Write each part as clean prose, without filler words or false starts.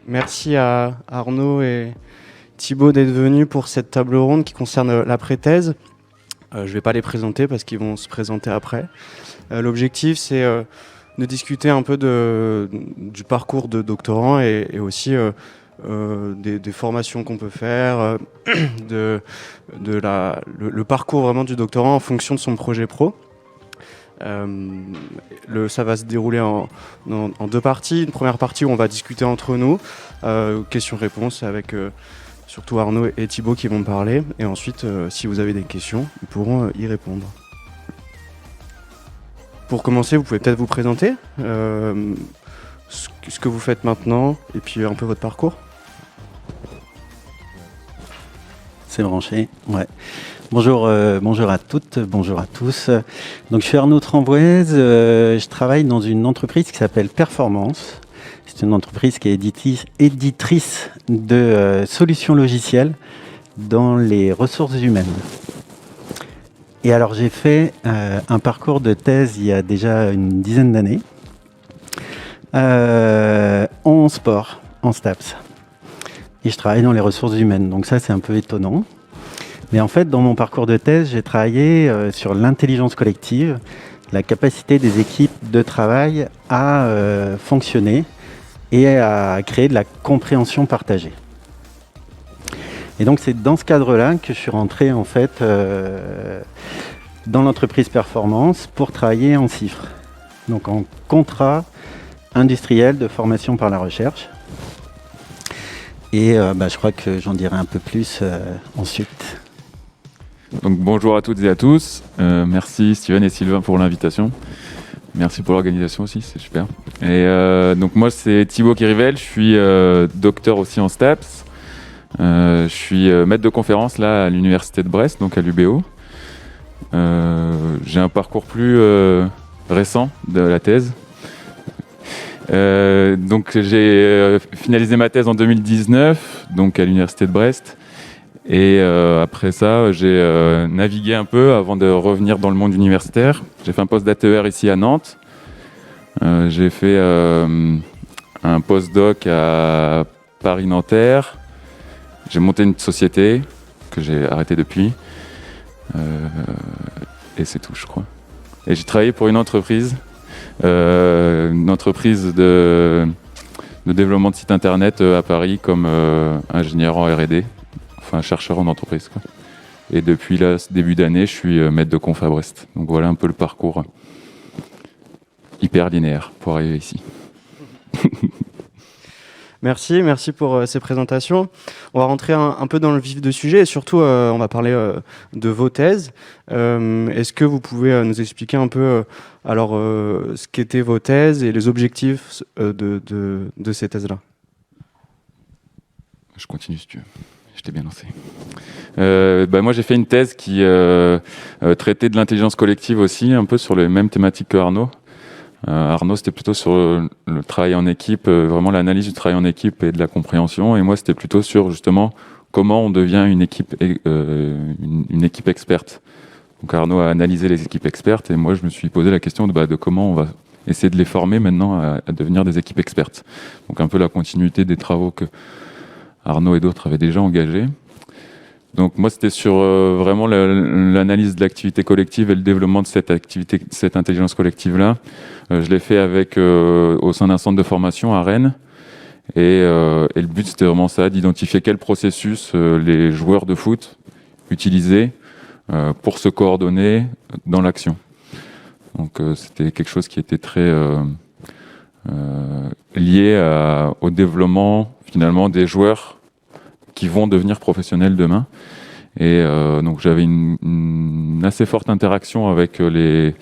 Merci à Arnaud et Thibaut d'être venus pour cette table ronde qui concerne l'après-thèse. Je ne vais pas les présenter parce qu'ils vont se présenter après. L'objectif, c'est de discuter un peu du parcours de doctorant et aussi des formations qu'on peut faire, le parcours vraiment du doctorant en fonction de son projet pro. Ça va se dérouler en deux parties. Une première partie où on va discuter entre nous, questions-réponses avec surtout Arnaud et Thibaut qui vont parler. Et ensuite, si vous avez des questions, ils pourront y répondre. Pour commencer, vous pouvez peut-être vous présenter ce que vous faites maintenant et puis un peu votre parcours. C'est branché, ouais. Bonjour à toutes, bonjour à tous. Donc je suis Arnaud Tremboise, je travaille dans une entreprise qui s'appelle Performance. C'est une entreprise qui est éditrice de solutions logicielles dans les ressources humaines. Et alors j'ai fait un parcours de thèse il y a déjà une dizaine d'années en sport, en STAPS. Et je travaille dans les ressources humaines, donc ça c'est un peu étonnant. Mais en fait, dans mon parcours de thèse, j'ai travaillé sur l'intelligence collective, la capacité des équipes de travail à fonctionner et à créer de la compréhension partagée. Et donc, c'est dans ce cadre-là que je suis rentré en fait dans l'entreprise Performance pour travailler en CIFRE, donc en contrat industriel de formation par la recherche. Et je crois que j'en dirai un peu plus ensuite. Donc bonjour à toutes et à tous, merci Steven et Sylvain pour l'invitation, merci pour l'organisation aussi, c'est super. Et donc moi c'est Thibaut Kirivel, je suis docteur aussi en STAPS, je suis maître de conférence là à l'université de Brest, donc à l'UBO. J'ai un parcours plus récent de la thèse. Donc j'ai finalisé ma thèse en 2019, donc à l'université de Brest. Et après ça, j'ai navigué un peu avant de revenir dans le monde universitaire. J'ai fait un post d'ATER ici à Nantes. J'ai fait un postdoc à Paris-Nanterre. J'ai monté une société que j'ai arrêtée depuis. Et c'est tout, je crois. Et j'ai travaillé pour une entreprise de développement de sites internet à Paris comme ingénieur en R&D. Enfin, chercheur en entreprise, quoi. Et depuis là, ce début d'année, je suis maître de conf à Brest. Donc voilà un peu le parcours hyper linéaire pour arriver ici. Merci pour ces présentations. On va rentrer un peu dans le vif du sujet et surtout, on va parler de vos thèses. Est-ce que vous pouvez nous expliquer un peu ce qu'étaient vos thèses et les objectifs de ces thèses-là ? Je continue si tu veux. Je t'ai bien lancé. Moi, j'ai fait une thèse qui traitait de l'intelligence collective aussi, un peu sur les mêmes thématiques que Arnaud. Arnaud, c'était plutôt sur le travail en équipe, vraiment l'analyse du travail en équipe et de la compréhension. Et moi, c'était plutôt sur justement comment on devient une équipe experte. Donc Arnaud a analysé les équipes expertes et moi, je me suis posé la question de comment on va essayer de les former maintenant à devenir des équipes expertes. Donc un peu la continuité des travaux que Arnaud et d'autres avaient déjà engagés. Donc moi, c'était sur vraiment l'analyse de l'activité collective et le développement de cette intelligence collective-là. Je l'ai fait au sein d'un centre de formation à Rennes. Et le but, c'était vraiment ça, d'identifier quel processus les joueurs de foot utilisaient pour se coordonner dans l'action. Donc c'était quelque chose qui était très lié au développement finalement des joueurs qui vont devenir professionnels demain. Et donc j'avais une assez forte interaction avec les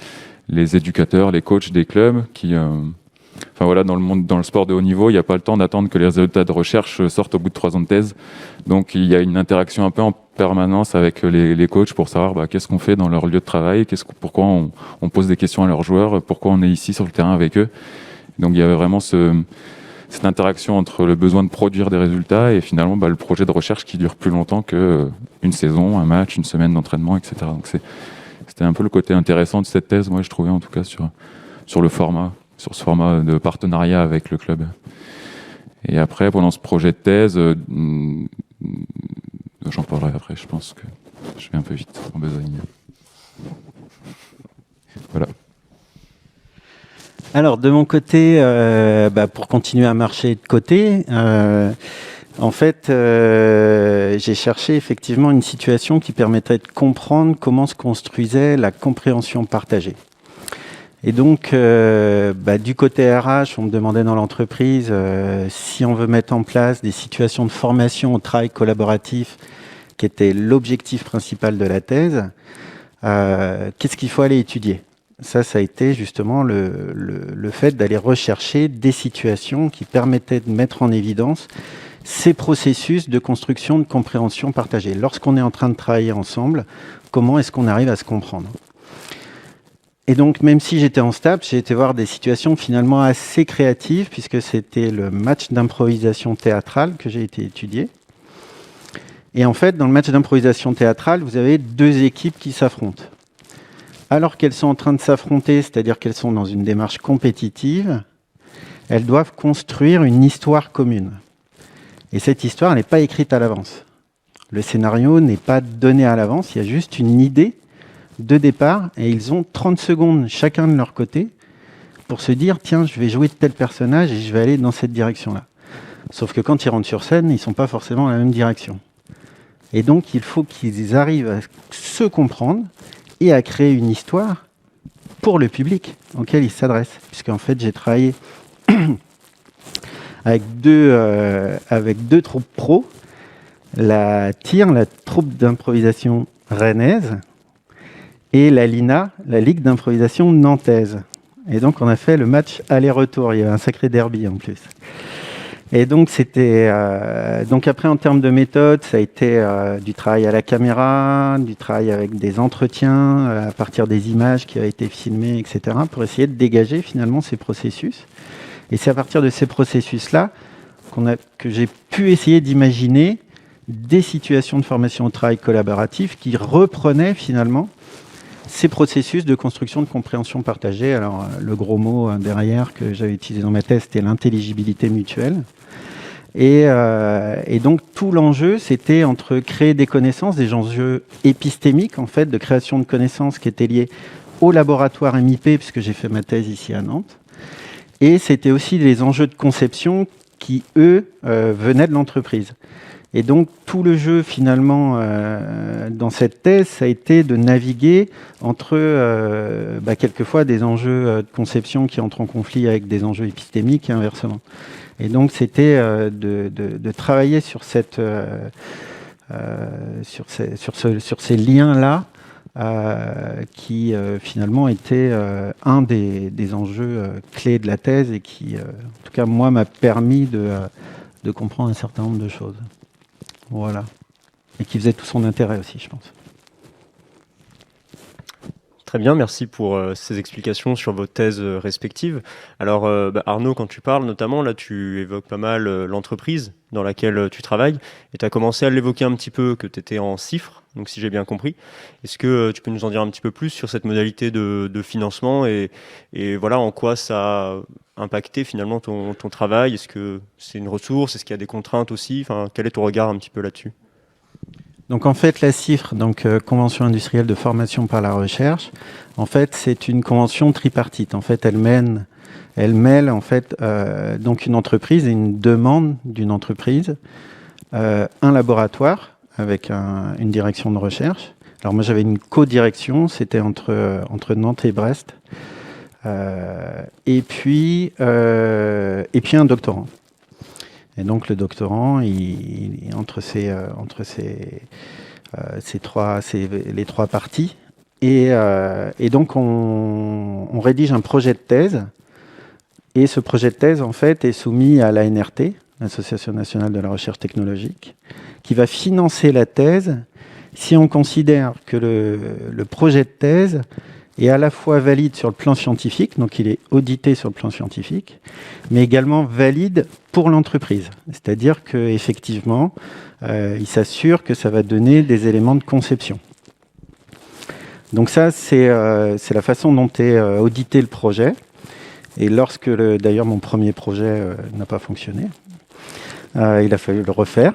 éducateurs, les coachs des clubs qui, dans le sport de haut niveau, il n'y a pas le temps d'attendre que les résultats de recherche sortent au bout de 3 ans de thèse. Donc il y a une interaction un peu en permanence avec les coachs pour savoir qu'est-ce qu'on fait dans leur lieu de travail, pourquoi on pose des questions à leurs joueurs, pourquoi on est ici sur le terrain avec eux. Donc il y avait vraiment cette interaction entre le besoin de produire des résultats et finalement le projet de recherche qui dure plus longtemps qu'une saison, un match, une semaine d'entraînement, etc. Donc c'était un peu le côté intéressant de cette thèse, moi je trouvais en tout cas sur ce format de partenariat avec le club. Et après, pendant ce projet de thèse, j'en parlerai après, je pense que je vais un peu vite en besogne. Voilà. Alors, de mon côté, pour continuer à marcher de côté, en fait, j'ai cherché effectivement une situation qui permettrait de comprendre comment se construisait la compréhension partagée. Et donc, du côté RH, on me demandait dans l'entreprise si on veut mettre en place des situations de formation au travail collaboratif, qui était l'objectif principal de la thèse, qu'est-ce qu'il faut aller étudier ? Ça a été justement le fait d'aller rechercher des situations qui permettaient de mettre en évidence ces processus de construction de compréhension partagée. Lorsqu'on est en train de travailler ensemble, comment est-ce qu'on arrive à se comprendre ? Et donc, même si j'étais en STAPS, j'ai été voir des situations finalement assez créatives, puisque c'était le match d'improvisation théâtrale que j'ai été étudier. Et en fait, dans le match d'improvisation théâtrale, vous avez deux équipes qui s'affrontent. Alors qu'elles sont en train de s'affronter, c'est-à-dire qu'elles sont dans une démarche compétitive, elles doivent construire une histoire commune. Et cette histoire, elle n'est pas écrite à l'avance. Le scénario n'est pas donné à l'avance, il y a juste une idée de départ, et ils ont 30 secondes chacun de leur côté pour se dire « Tiens, je vais jouer tel personnage et je vais aller dans cette direction-là ». Sauf que quand ils rentrent sur scène, ils ne sont pas forcément dans la même direction. Et donc, il faut qu'ils arrivent à se comprendre et à créer une histoire pour le public auquel ils s'adressent. Puisqu'en fait, j'ai travaillé avec deux troupes pro, la TIR, la troupe d'improvisation rennaise, et la LINA, la Ligue d'improvisation nantaise. Et donc, on a fait le match aller-retour. Il y avait un sacré derby en plus. Et donc, donc après, en termes de méthode, ça a été du travail à la caméra, du travail avec des entretiens à partir des images qui avaient été filmées, etc., pour essayer de dégager finalement ces processus. Et c'est à partir de ces processus-là que j'ai pu essayer d'imaginer des situations de formation au travail collaboratif qui reprenaient finalement ces processus de construction de compréhension partagée. Alors, le gros mot derrière que j'avais utilisé dans ma thèse, c'était l'intelligibilité mutuelle. Et donc, tout l'enjeu, c'était entre créer des connaissances, des enjeux épistémiques, en fait, de création de connaissances qui étaient liés au laboratoire MIP, puisque j'ai fait ma thèse ici à Nantes. Et c'était aussi les enjeux de conception qui, eux, venaient de l'entreprise. Et donc, tout le jeu, finalement, dans cette thèse, ça a été de naviguer entre, quelquefois, des enjeux de conception qui entrent en conflit avec des enjeux épistémiques et inversement. Et donc, c'était de travailler sur ces liens-là qui, finalement, étaient un des enjeux clés de la thèse et qui, en tout cas, moi, m'a permis de comprendre un certain nombre de choses. Voilà. Et qui faisait tout son intérêt aussi, je pense. Très bien, merci pour ces explications sur vos thèses respectives. Alors, Arnaud, quand tu parles, notamment, là, tu évoques pas mal l'entreprise dans laquelle tu travailles, et tu as commencé à l'évoquer un petit peu, que tu étais en CIFRE, donc si j'ai bien compris. Est-ce que tu peux nous en dire un petit peu plus sur cette modalité de financement et voilà, en quoi ça a impacté finalement ton travail? Est-ce que c'est une ressource? Est-ce qu'il y a des contraintes aussi? Enfin, quel est ton regard un petit peu là-dessus? Donc en fait, la CIFRE, donc Convention industrielle de formation par la recherche, en fait, c'est une convention tripartite. En fait, elle mêle en fait donc une entreprise et une demande d'une entreprise, un laboratoire avec une direction de recherche. Alors moi, j'avais une co-direction, c'était entre Nantes et Brest, et puis un doctorant. Et donc le doctorant, entre les trois parties, et donc on rédige un projet de thèse, et ce projet de thèse en fait est soumis à l'ANRT, l'Association nationale de la recherche technologique, qui va financer la thèse si on considère que le projet de thèse est à la fois valide sur le plan scientifique, donc il est audité sur le plan scientifique, mais également valide pour l'entreprise. C'est-à-dire qu'effectivement, il s'assure que ça va donner des éléments de conception. Donc ça, c'est la façon dont est audité le projet. Et lorsque, d'ailleurs, mon premier projet n'a pas fonctionné, Il a fallu le refaire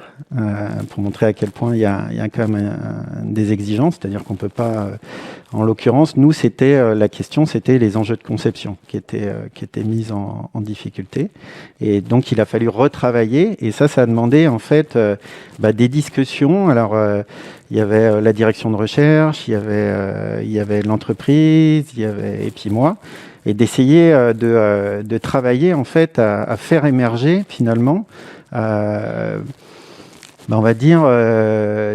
pour montrer à quel point il y a quand même des exigences, c'est-à-dire qu'on peut pas. En l'occurrence, nous, la question, c'était les enjeux de conception qui étaient mis en difficulté, et donc il a fallu retravailler. Et ça a demandé en fait des discussions. Alors il y avait la direction de recherche, il y avait l'entreprise, et puis moi. Et d'essayer de travailler en fait à faire émerger finalement, on va dire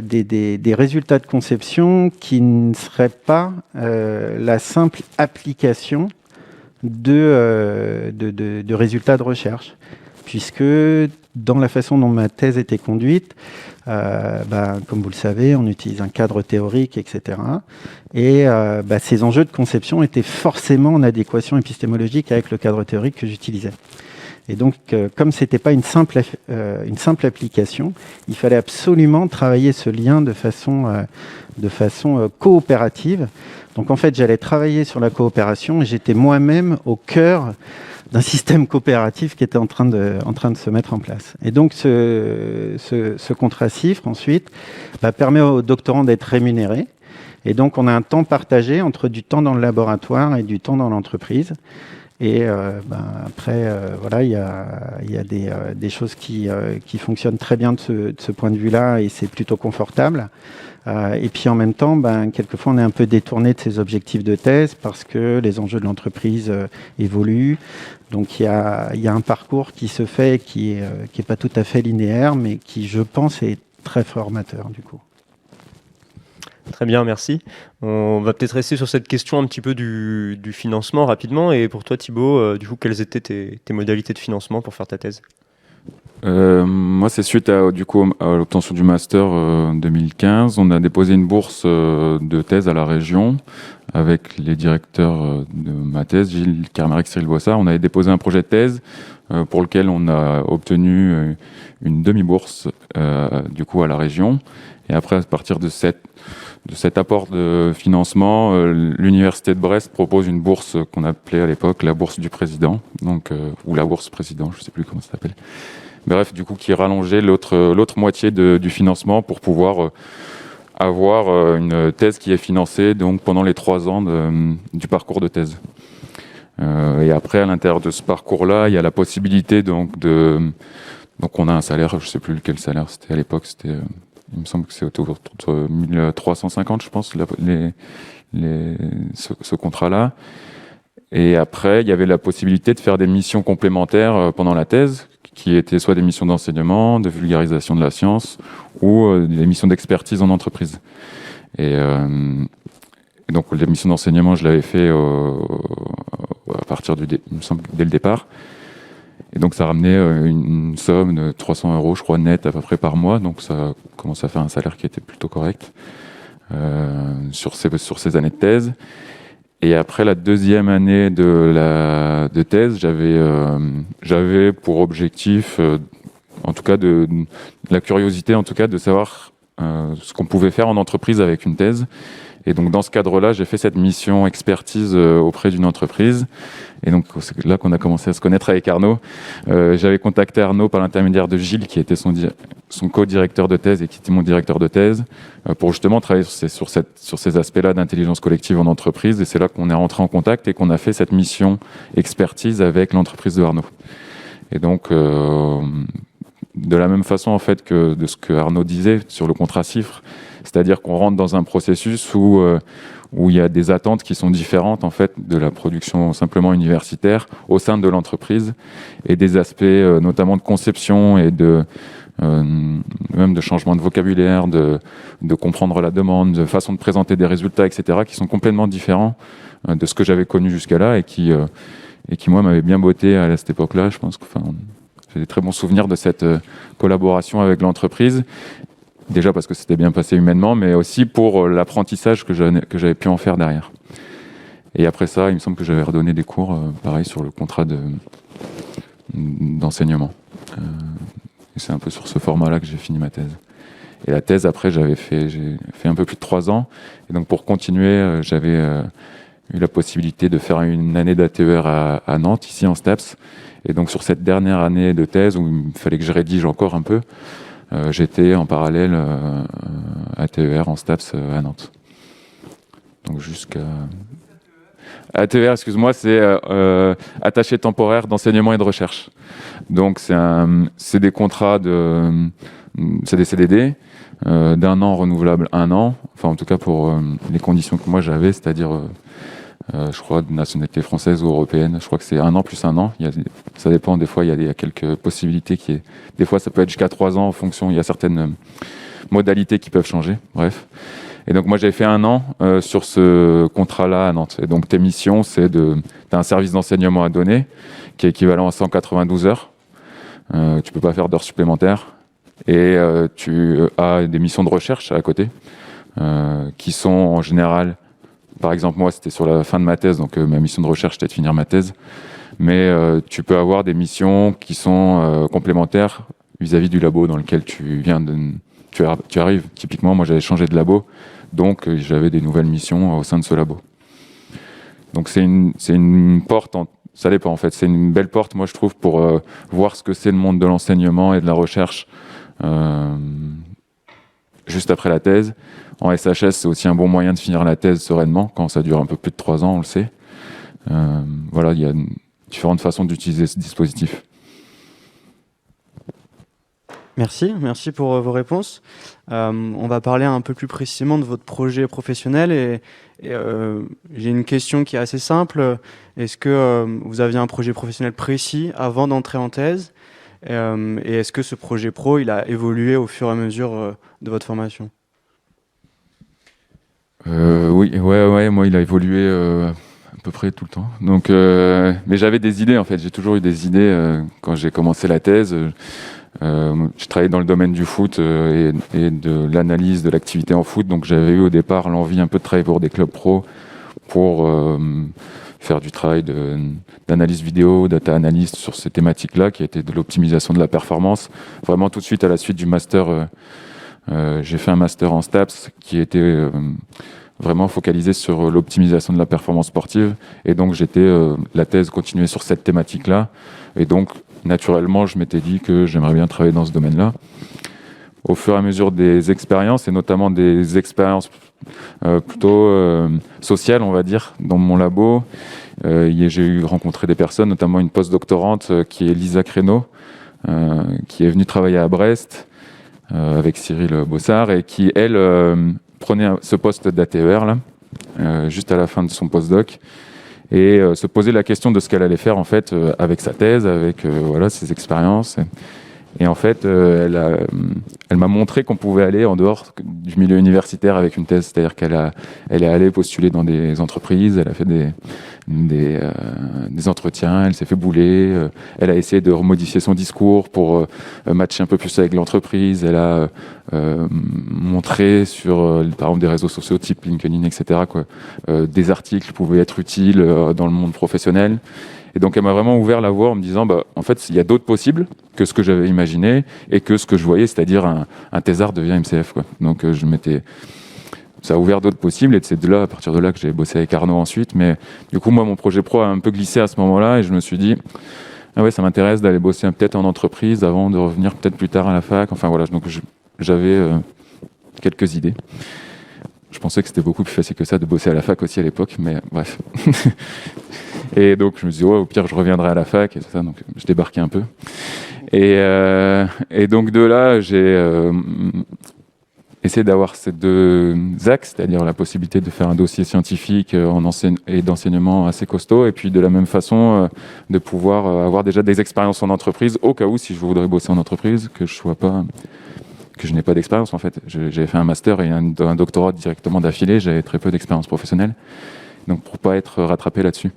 des résultats de conception qui ne seraient pas la simple application de résultats de recherche, puisque dans la façon dont ma thèse était conduite, comme vous le savez, on utilise un cadre théorique, etc. Et ces enjeux de conception étaient forcément en adéquation épistémologique avec le cadre théorique que j'utilisais. Et donc, comme ce n'était pas une simple application, il fallait absolument travailler ce lien de façon coopérative. Donc, en fait, j'allais travailler sur la coopération et j'étais moi-même au cœur d'un système coopératif qui était en train de se mettre en place. Et donc, ce contrat-cifre, ensuite, permet aux doctorants d'être rémunérés. Et donc, on a un temps partagé entre du temps dans le laboratoire et du temps dans l'entreprise. Et après, voilà, il y a des choses qui fonctionnent très bien de ce point de vue-là, et c'est plutôt confortable. Et puis en même temps, quelquefois, on est un peu détourné de ces objectifs de thèse parce que les enjeux de l'entreprise évoluent. Donc il y a un parcours qui se fait qui est pas tout à fait linéaire, mais qui, je pense, est très formateur du coup. Très bien, merci. On va peut-être rester sur cette question un petit peu du financement rapidement. Et pour toi, Thibaut, du coup, quelles étaient tes modalités de financement pour faire ta thèse ? Moi, c'est suite à l'obtention du master en 2015. On a déposé une bourse de thèse à la région avec les directeurs de ma thèse, Gilles Kermarek, Cyril Boissard. On avait déposé un projet de thèse pour lequel on a obtenu une demi-bourse du coup à la région. Et après, à partir de cet apport de financement, l'université de Brest propose une bourse qu'on appelait à l'époque la bourse du président, ou la bourse président, je ne sais plus comment ça s'appelle. Bref, du coup, qui rallongeait l'autre moitié du financement pour pouvoir avoir une thèse qui est financée donc pendant les 3 ans du parcours de thèse. Et après, à l'intérieur de ce parcours-là, il y a la possibilité donc on a un salaire, je ne sais plus quel salaire c'était à l'époque, il me semble que c'est autour de 1350, je pense, ce contrat-là. Et après, il y avait la possibilité de faire des missions complémentaires pendant la thèse, qui étaient soit des missions d'enseignement, de vulgarisation de la science, ou des missions d'expertise en entreprise. Et donc, les missions d'enseignement, je l'avais fait à partir il me semble, dès le départ. Et donc, ça ramenait une somme de 300 €, je crois, net à peu près par mois. Donc, ça commence à faire un salaire qui était plutôt correct sur ces années de thèse. Et après la deuxième année de thèse, j'avais pour objectif, en tout cas de la curiosité, en tout cas de savoir ce qu'on pouvait faire en entreprise avec une thèse. Et donc dans ce cadre-là, j'ai fait cette mission expertise auprès d'une entreprise. Et donc c'est là qu'on a commencé à se connaître avec Arnaud. J'avais contacté Arnaud par l'intermédiaire de Gilles, qui était son co-directeur de thèse et qui était mon directeur de thèse, pour justement travailler sur ces aspects-là d'intelligence collective en entreprise. Et c'est là qu'on est rentré en contact et qu'on a fait cette mission expertise avec l'entreprise de Arnaud. Et donc de la même façon en fait que de ce que Arnaud disait sur le contrat cifre, c'est-à-dire qu'on rentre dans un processus où il y a des attentes qui sont différentes en fait de la production simplement universitaire au sein de l'entreprise, et des aspects notamment de conception et même de changement de vocabulaire, de comprendre la demande, de façon de présenter des résultats, etc., qui sont complètement différents de ce que j'avais connu jusqu'à là, et qui moi m'avait bien botté à cette époque-là. Je pense que j'ai des très bons souvenirs de cette collaboration avec l'entreprise. Déjà parce que c'était bien passé humainement, mais aussi pour l'apprentissage que j'avais pu en faire derrière. Et après ça, il me semble que j'avais redonné des cours, pareil, sur le contrat d'enseignement. Et c'est un peu sur ce format-là que j'ai fini ma thèse. Et la thèse, après, j'ai fait un peu plus de 3 ans. Et donc, pour continuer, j'avais eu la possibilité de faire une année d'ATER à Nantes, ici en STAPS. Et donc sur cette dernière année de thèse, où il fallait que je rédige encore un peu, j'étais en parallèle ATER en STAPS à Nantes. Donc jusqu'à... ATER, excuse-moi, c'est attaché temporaire d'enseignement et de recherche. Donc c'est des contrats c'est des CDD d'1 an renouvelable 1 an. Enfin, en tout cas pour les conditions que moi j'avais, c'est-à-dire, je crois, de nationalité française ou européenne. Je crois que c'est 1 an plus 1 an. Ça dépend. Des fois, il y a quelques possibilités des fois, ça peut être jusqu'à 3 ans en fonction. Il y a certaines modalités qui peuvent changer. Bref. Et donc moi j'avais fait 1 an sur ce contrat-là à Nantes. Et donc tes missions, t'as un service d'enseignement à donner qui est équivalent à 192 heures. Tu peux pas faire d'heures supplémentaires. Et tu as des missions de recherche à côté qui sont en général, par exemple moi c'était sur la fin de ma thèse, donc ma mission de recherche c'était de finir ma thèse. Mais tu peux avoir des missions qui sont complémentaires vis-à-vis du labo dans lequel tu arrives. Typiquement, moi, j'avais changé de labo, donc j'avais des nouvelles missions au sein de ce labo. Donc c'est une porte, ça dépend en fait, c'est une belle porte, moi je trouve, pour voir ce que c'est le monde de l'enseignement et de la recherche juste après la thèse. En SHS, c'est aussi un bon moyen de finir la thèse sereinement, quand ça dure un peu plus de 3 ans, on le sait. Voilà, il y a différentes façons d'utiliser ce dispositif. Merci pour vos réponses. On va parler un peu plus précisément de votre projet professionnel et j'ai une question qui est assez simple. Est-ce que vous aviez un projet professionnel précis avant d'entrer en thèse et est-ce que ce projet pro, il a évolué au fur et à mesure de votre formation? Oui, moi il a évolué à peu près tout le temps. Donc, mais j'avais des idées en fait, j'ai toujours eu des idées quand j'ai commencé la thèse. Je travaillais dans le domaine du foot et de l'analyse de l'activité en foot, donc j'avais eu au départ l'envie un peu de travailler pour des clubs pro pour faire du travail d'analyse vidéo, data analyst sur ces thématiques-là, qui était de l'optimisation de la performance. Vraiment tout de suite à la suite du master, j'ai fait un master en STAPS qui était vraiment focalisé sur l'optimisation de la performance sportive, et donc la thèse continuait sur cette thématique-là, et donc naturellement, je m'étais dit que j'aimerais bien travailler dans ce domaine-là. Au fur et à mesure des expériences, et notamment des expériences plutôt sociales, on va dire, dans mon labo, j'ai rencontré des personnes, notamment une post-doctorante qui est Lisa Créneau, qui est venue travailler à Brest avec Cyril Bossard, et qui, elle, prenait ce poste d'ATER, là, juste à la fin de son postdoc, et se poser la question de ce qu'elle allait faire en fait avec sa thèse, avec voilà, ses expériences. Et en fait, elle m'a montré qu'on pouvait aller en dehors du milieu universitaire avec une thèse, c'est-à-dire elle est allée postuler dans des entreprises, elle a fait des entretiens, elle s'est fait bouler, elle a essayé de remodifier son discours pour matcher un peu plus avec l'entreprise, elle a montré sur, par exemple, des réseaux sociaux type LinkedIn, etc., des articles pouvaient être utiles dans le monde professionnel. Et donc, elle m'a vraiment ouvert la voie en me disant, en fait, il y a d'autres possibles que ce que j'avais imaginé et que ce que je voyais, c'est-à-dire un thésard devient MCF, quoi. Donc, ça a ouvert d'autres possibles, et c'est à partir de là que j'ai bossé avec Arnaud ensuite. Mais du coup, moi, mon projet pro a un peu glissé à ce moment-là, et je me suis dit, ah ouais, ça m'intéresse d'aller bosser peut-être en entreprise avant de revenir peut-être plus tard à la fac. Enfin voilà, donc j'avais quelques idées. Je pensais que c'était beaucoup plus facile que ça de bosser à la fac aussi à l'époque, mais bref. Et donc je me suis dit, au pire je reviendrai à la fac, et tout ça, donc je débarquais un peu. Et donc de là, j'ai essayé d'avoir ces deux axes, c'est-à-dire la possibilité de faire un dossier scientifique et d'enseignement assez costaud, et puis de la même façon de pouvoir avoir déjà des expériences en entreprise, au cas où si je voudrais bosser en entreprise, que je n'ai pas d'expérience en fait. J'avais fait un master et un doctorat directement d'affilée, j'avais très peu d'expérience professionnelle, donc pour pas être rattrapé là-dessus.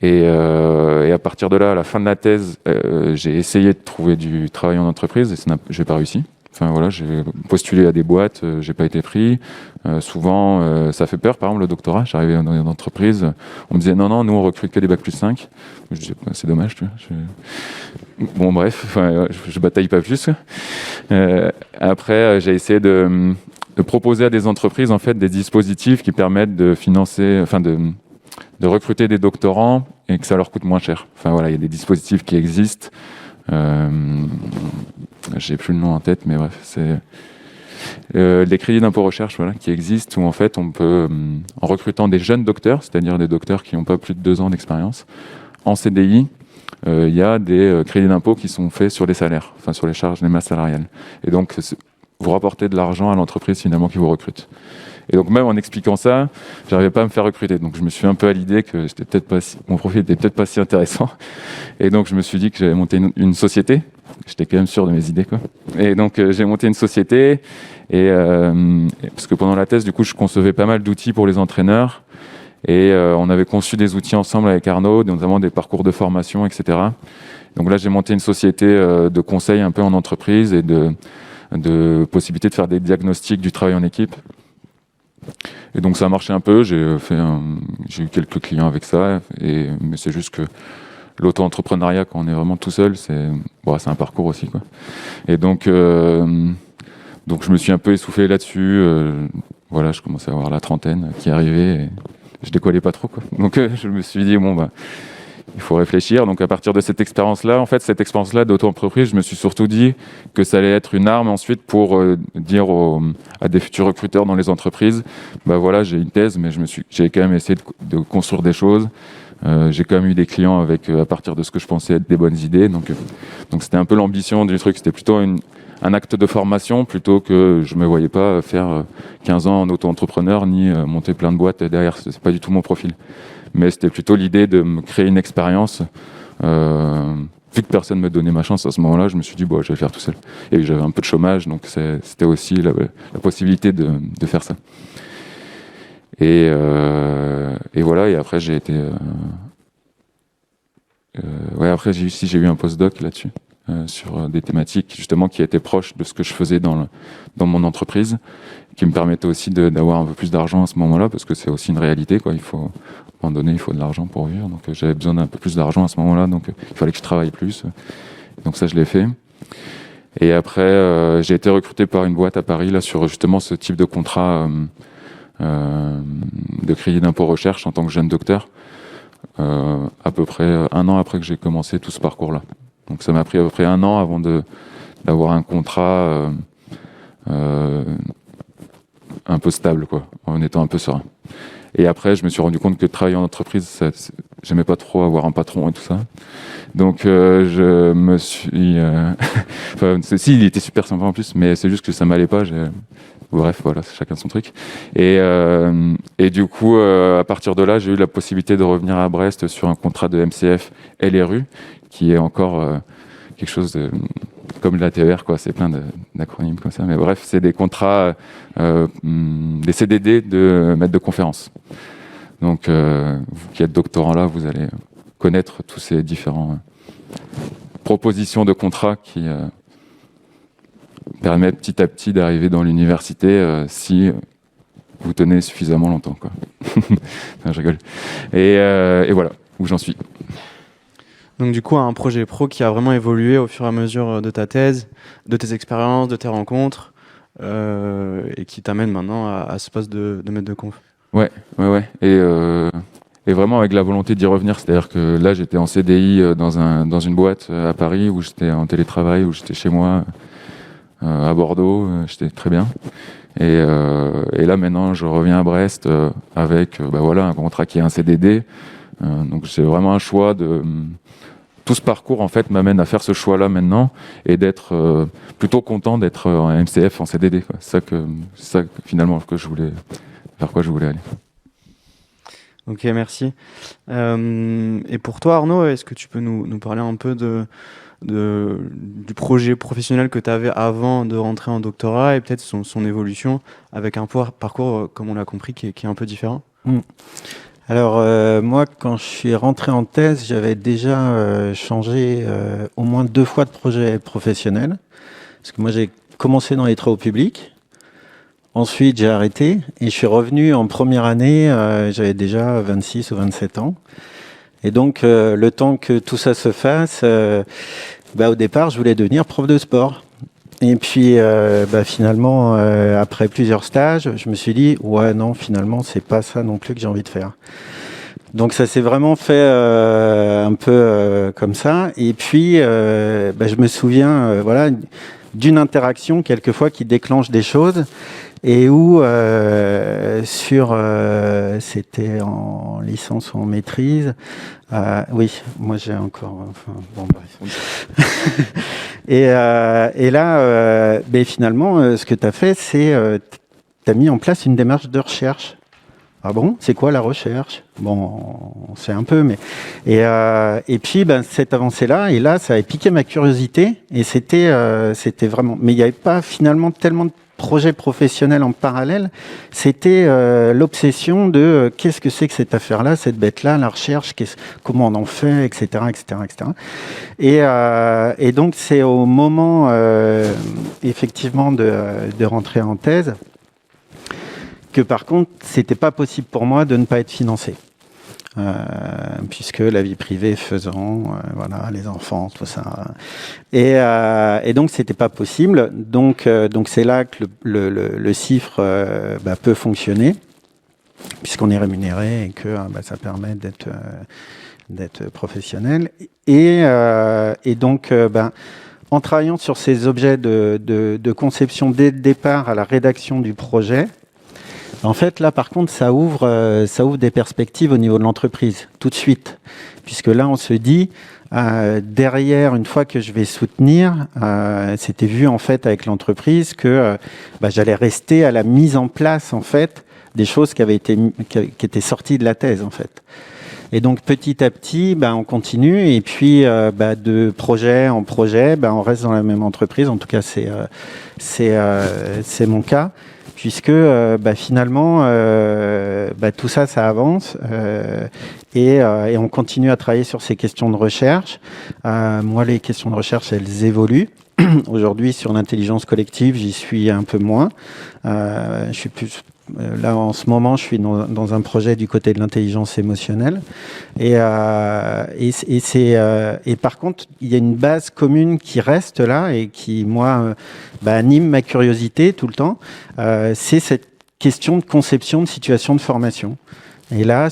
Et à partir de là, à la fin de la thèse, j'ai essayé de trouver du travail en entreprise, et j'ai pas réussi. Enfin voilà, j'ai postulé à des boîtes, j'ai pas été pris. Souvent, ça fait peur. Par exemple, le doctorat, j'arrivais dans une entreprise, on me disait non, nous on recrute que des bac+5. Je disais, c'est dommage, tu vois. Bon bref, je bataille pas plus. Après, j'ai essayé de de proposer à des entreprises en fait des dispositifs qui permettent de financer, enfin de recruter des doctorants et que ça leur coûte moins cher. Enfin voilà, il y a des dispositifs qui existent. J'ai plus le nom en tête, mais bref, c'est les crédits d'impôt recherche, voilà, qui existent où en fait on peut, en recrutant des jeunes docteurs, c'est-à-dire des docteurs qui n'ont pas plus de 2 ans d'expérience, en CDI, il y a des crédits d'impôt qui sont faits sur les salaires, enfin sur les charges, les masses salariales. Et donc vous rapportez de l'argent à l'entreprise finalement qui vous recrute. Et donc même en expliquant ça, j'arrivais pas à me faire recruter. Donc je me suis un peu à l'idée que mon profil était peut-être pas si intéressant. Et donc je me suis dit que j'allais monter une société. J'étais quand même sûr de mes idées, quoi. Et donc j'ai monté une société. Et parce que pendant la thèse, du coup, je concevais pas mal d'outils pour les entraîneurs. Et on avait conçu des outils ensemble avec Arnaud, notamment des parcours de formation, etc. Donc là, j'ai monté une société de conseil un peu en entreprise et de possibilité de faire des diagnostics du travail en équipe. Et donc ça a marché un peu, j'ai eu quelques clients avec ça, mais c'est juste que l'auto-entrepreneuriat, quand on est vraiment tout seul, c'est un parcours aussi, quoi. Et donc je me suis un peu essoufflé là-dessus. Voilà, je commençais à avoir la trentaine qui arrivait et je décollais pas trop, quoi. Donc je me suis dit, il faut réfléchir. Donc à partir de cette expérience-là, d'auto-entreprise, je me suis surtout dit que ça allait être une arme ensuite pour dire à des futurs recruteurs dans les entreprises, voilà, j'ai une thèse, mais j'ai quand même essayé de construire des choses. J'ai quand même eu des clients à partir de ce que je pensais être des bonnes idées. Donc c'était un peu l'ambition du truc. C'était plutôt un acte de formation plutôt que je me voyais pas faire 15 ans en auto-entrepreneur ni monter plein de boîtes derrière. C'est pas du tout mon profil. Mais c'était plutôt l'idée de me créer une expérience. Vu que personne ne me donnait ma chance à ce moment-là, je me suis dit, je vais le faire tout seul. Et j'avais un peu de chômage, donc c'était aussi la possibilité de faire ça. Et voilà, et après j'ai été... après j'ai eu un postdoc là-dessus, sur des thématiques justement qui étaient proches de ce que je faisais dans mon entreprise, qui me permettait aussi d'avoir un peu plus d'argent à ce moment-là, parce que c'est aussi une réalité, quoi. À un moment donné, il faut de l'argent pour vivre. Donc j'avais besoin d'un peu plus d'argent à ce moment-là, donc il fallait que je travaille plus. Donc ça, je l'ai fait. Et après, j'ai été recruté par une boîte à Paris là sur justement ce type de contrat de crédit d'impôt recherche en tant que jeune docteur, à peu près 1 an après que j'ai commencé tout ce parcours-là. Donc ça m'a pris à peu près 1 an avant d'avoir un contrat un peu stable, quoi, en étant un peu serein. Et après, je me suis rendu compte que travailler en entreprise, j'aimais pas trop avoir un patron et tout ça. Donc, je me suis... si, il était super sympa en plus, mais c'est juste que ça m'allait pas. Bref, voilà, c'est chacun son truc. Et du coup, à partir de là, j'ai eu la possibilité de revenir à Brest sur un contrat de MCF LRU, qui est encore quelque chose comme la TER, quoi. C'est plein d'acronymes comme ça. Mais bref, c'est des contrats, des CDD de maître de conférence. Donc, vous qui êtes doctorant là, vous allez connaître tous ces différents propositions de contrats qui permettent petit à petit d'arriver dans l'université si vous tenez suffisamment longtemps, quoi. Non, je rigole. Et voilà où j'en suis. Donc du coup, un projet pro qui a vraiment évolué au fur et à mesure de ta thèse, de tes expériences, de tes rencontres, et qui t'amène maintenant à ce poste de maître de conf. Ouais. Et vraiment avec la volonté d'y revenir. C'est-à-dire que là, j'étais en CDI dans une boîte à Paris, où j'étais en télétravail, où j'étais chez moi, à Bordeaux, j'étais très bien. Et là, maintenant, je reviens à Brest avec un contrat qui est un CDD. Donc c'est vraiment un choix tout ce parcours en fait m'amène à faire ce choix-là maintenant et d'être plutôt content d'être en MCF, en CDD, quoi. C'est ça finalement vers quoi je voulais aller. Ok, merci. Et pour toi, Arnaud, est-ce que tu peux nous parler un peu du projet professionnel que tu avais avant de rentrer en doctorat et peut-être son évolution avec un parcours, comme on l'a compris, qui est un peu différent? Alors, moi, quand je suis rentré en thèse, j'avais déjà changé au moins 2 fois de projet professionnel. Parce que moi, j'ai commencé dans les travaux publics. Ensuite, j'ai arrêté et je suis revenu en première année. J'avais déjà 26 ou 27 ans. Et donc, le temps que tout ça se fasse, au départ, je voulais devenir prof de sport. Et puis, finalement, après plusieurs stages, je me suis dit, ouais, non, finalement, c'est pas ça non plus que j'ai envie de faire. Donc, ça s'est vraiment fait un peu comme ça. Et puis, je me souviens, d'une interaction quelquefois qui déclenche des choses et où c'était en licence ou en maîtrise. Oui, moi j'ai encore. Bon, bref. Et là, finalement, ce que tu as fait, c'est tu as mis en place une démarche de recherche. Ah bon, c'est quoi la recherche? Bon, on sait un peu, mais et puis cette avancée-là, et là, ça a piqué ma curiosité, et c'était vraiment. Mais il n'y avait pas finalement tellement de projets professionnels en parallèle. C'était l'obsession de qu'est-ce que c'est que cette affaire-là, cette bête-là, la recherche, comment on en fait, etc., etc., etc. Et donc c'est au moment effectivement de rentrer en thèse que par contre, c'était pas possible pour moi de ne pas être financé. Puisque la vie privée faisant, les enfants, tout ça. Et donc, c'était pas possible. Donc c'est là que le CIFRE peut fonctionner, puisqu'on est rémunéré et que ça permet d'être professionnel. Et donc, en travaillant sur ces objets de conception dès le départ à la rédaction du projet, en fait, là, par contre, ça ouvre des perspectives au niveau de l'entreprise, tout de suite. Puisque là, on se dit, derrière, une fois que je vais soutenir, c'était vu, en fait, avec l'entreprise que j'allais rester à la mise en place, en fait, des choses qui étaient sorties de la thèse, en fait. Et donc, petit à petit, on continue. Et puis, de projet en projet, on reste dans la même entreprise. En tout cas, c'est mon cas. Puisque finalement, tout ça, ça avance et on continue à travailler sur ces questions de recherche. Moi, les questions de recherche, elles évoluent. Aujourd'hui, sur l'intelligence collective, j'y suis un peu moins. Je suis plus... Là, en ce moment, je suis dans un projet du côté de l'intelligence émotionnelle. Et par contre, il y a une base commune qui reste là et qui, moi, anime ma curiosité tout le temps. C'est cette question de conception de situation de formation. Et là,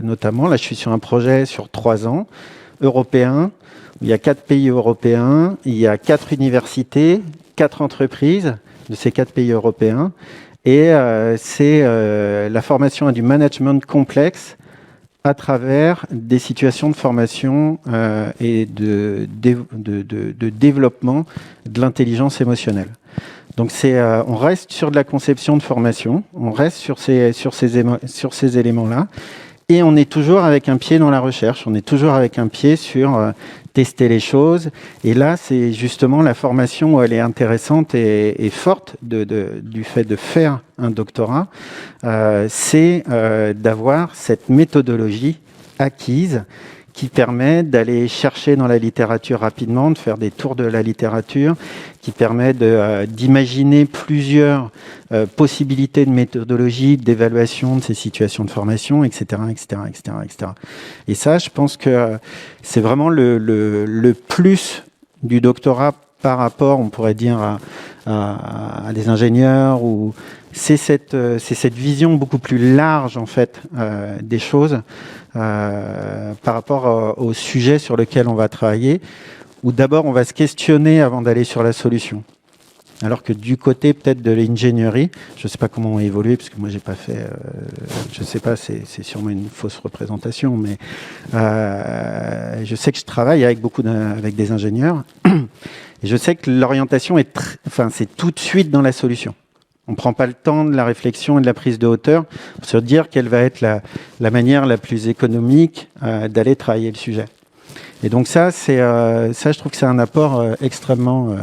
notamment, je suis sur un projet sur 3 ans, européen. Il y a 4 pays européens, il y a 4 universités, 4 entreprises de ces 4 pays européens. Et c'est la formation à du management complexe à travers des situations de formation et de développement de l'intelligence émotionnelle. Donc on reste sur de la conception de formation, on reste sur ces éléments-là, et on est toujours avec un pied dans la recherche, on est toujours avec un pied sur tester les choses. Et là, c'est justement la formation où elle est intéressante et forte du fait de faire un doctorat, c'est d'avoir cette méthodologie acquise qui permet d'aller chercher dans la littérature rapidement, de faire des tours de la littérature, qui permet d'imaginer plusieurs possibilités de méthodologie, d'évaluation de ces situations de formation, etc., etc., etc., etc. Et ça, je pense que c'est vraiment le plus du doctorat par rapport, on pourrait dire, à des ingénieurs, ou c'est cette vision beaucoup plus large, en fait, des choses par rapport au sujet sur lequel on va travailler, où d'abord on va se questionner avant d'aller sur la solution. Alors que du côté peut-être de l'ingénierie, je ne sais pas comment on a évolué, parce que moi j'ai pas fait, je ne sais pas, c'est sûrement une fausse représentation, mais je sais que je travaille avec des ingénieurs, et je sais que l'orientation c'est tout de suite dans la solution. On ne prend pas le temps de la réflexion et de la prise de hauteur pour se dire quelle va être la manière la plus économique d'aller travailler le sujet. Et donc ça, je trouve que c'est un apport extrêmement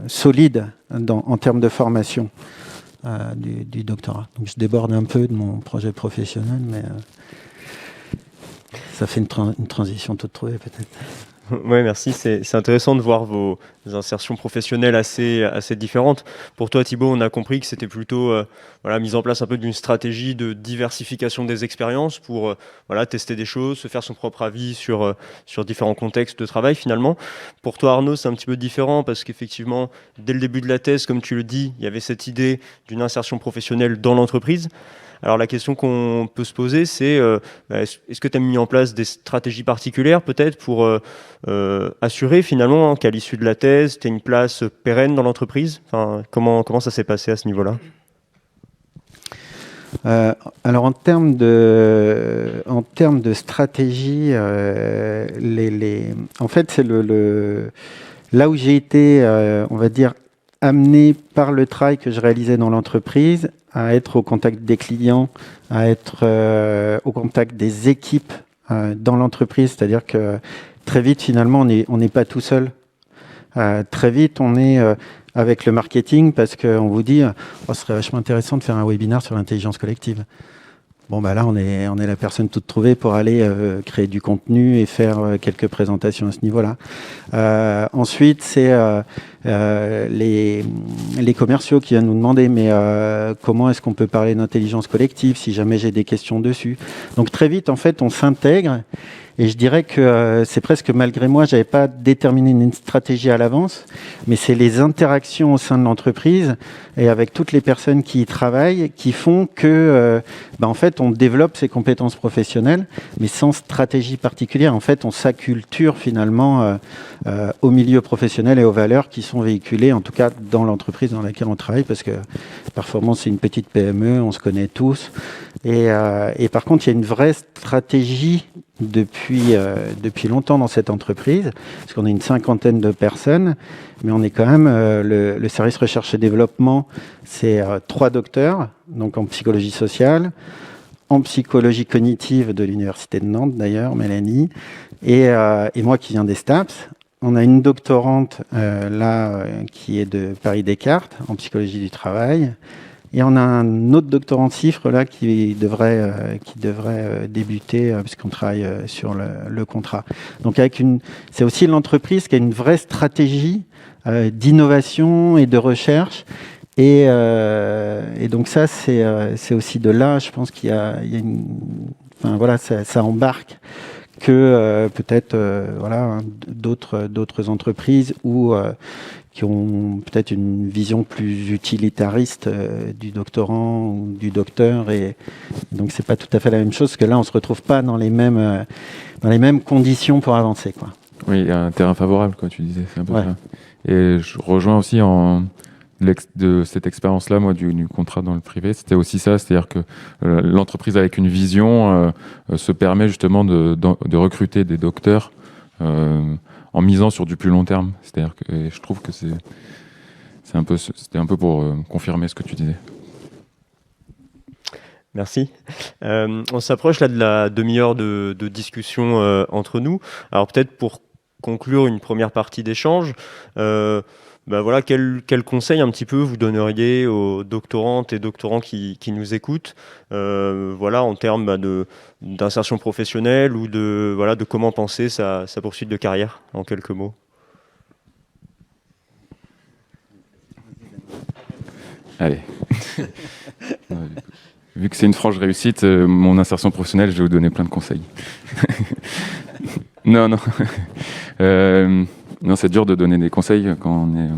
solide en termes de formation du doctorat. Donc je déborde un peu de mon projet professionnel, mais ça fait une transition toute trouvée peut-être. Ouais, merci. C'est intéressant de voir vos insertions professionnelles assez différentes. Pour toi, Thibaut, on a compris que c'était plutôt voilà, mise en place un peu d'une stratégie de diversification des expériences pour voilà, tester des choses, se faire son propre avis sur différents contextes de travail finalement. Pour toi, Arnaud, c'est un petit peu différent parce qu'effectivement, dès le début de la thèse, comme tu le dis, il y avait cette idée d'une insertion professionnelle dans l'entreprise. Alors la question qu'on peut se poser, c'est est-ce que tu as mis en place des stratégies particulières peut-être pour assurer finalement qu'à l'issue de la thèse, tu aies une place pérenne dans l'entreprise? Enfin, comment ça s'est passé à ce niveau-là? Alors en termes de stratégie, en fait c'est là où j'ai été, on va dire, amené par le travail que je réalisais dans l'entreprise à être au contact des clients, à être au contact des équipes dans l'entreprise, c'est-à-dire que très vite finalement on n'est pas tout seul. Très vite on est avec le marketing parce qu'on vous dit ce serait vachement intéressant de faire un webinaire sur l'intelligence collective. Bon, bah là, on est la personne toute trouvée pour aller créer du contenu et faire quelques présentations à ce niveau-là. Ensuite, c'est les commerciaux qui viennent nous demander mais comment est-ce qu'on peut parler d'intelligence collective si jamais j'ai des questions dessus. Donc très vite, en fait, on s'intègre. Et je dirais que c'est presque malgré moi, j'avais pas déterminé une stratégie à l'avance, mais c'est les interactions au sein de l'entreprise et avec toutes les personnes qui y travaillent qui font que, en fait, on développe ses compétences professionnelles, mais sans stratégie particulière. En fait, on s'acculture finalement au milieu professionnel et aux valeurs qui sont véhiculées, en tout cas dans l'entreprise dans laquelle on travaille, parce que Performance, c'est une petite PME, on se connaît tous. Et par contre, il y a une vraie stratégie depuis longtemps dans cette entreprise, parce qu'on est une 50aine de personnes, mais on est quand même, le service recherche et développement, c'est 3 docteurs, donc en psychologie sociale, en psychologie cognitive de l'Université de Nantes d'ailleurs, Mélanie, et moi qui viens des STAPS. On a une doctorante qui est de Paris-Descartes, en psychologie du travail. Et on a un autre doctorant de chiffres là qui devrait débuter puisqu'on travaille sur le contrat. Donc c'est aussi l'entreprise qui a une vraie stratégie d'innovation et de recherche. Et donc ça c'est aussi de là, je pense qu'il y a une, enfin voilà, ça embarque que peut-être d'autres entreprises ou qui ont peut-être une vision plus utilitariste du doctorant ou du docteur, et donc c'est pas tout à fait la même chose, parce que là on se retrouve pas dans les mêmes conditions pour avancer, quoi. Oui, il y a un terrain favorable, quoi, tu disais, c'est un peu Ouais. ça. Et je rejoins aussi de cette expérience-là, moi, du contrat dans le privé, c'était aussi ça, c'est-à-dire que l'entreprise avec une vision se permet justement de recruter des docteurs en misant sur du plus long terme. C'est-à-dire que et je trouve que c'était un peu pour confirmer ce que tu disais. Merci. On s'approche là de la demi-heure de discussion entre nous. Alors peut-être pour conclure une première partie d'échange, voilà, quel conseil un petit peu vous donneriez aux doctorantes et doctorants qui nous écoutent, voilà, en termes d'insertion professionnelle ou de comment penser sa poursuite de carrière, en quelques mots? Allez. Vu que c'est une franche réussite, mon insertion professionnelle, je vais vous donner plein de conseils. Non. Non, c'est dur de donner des conseils quand on est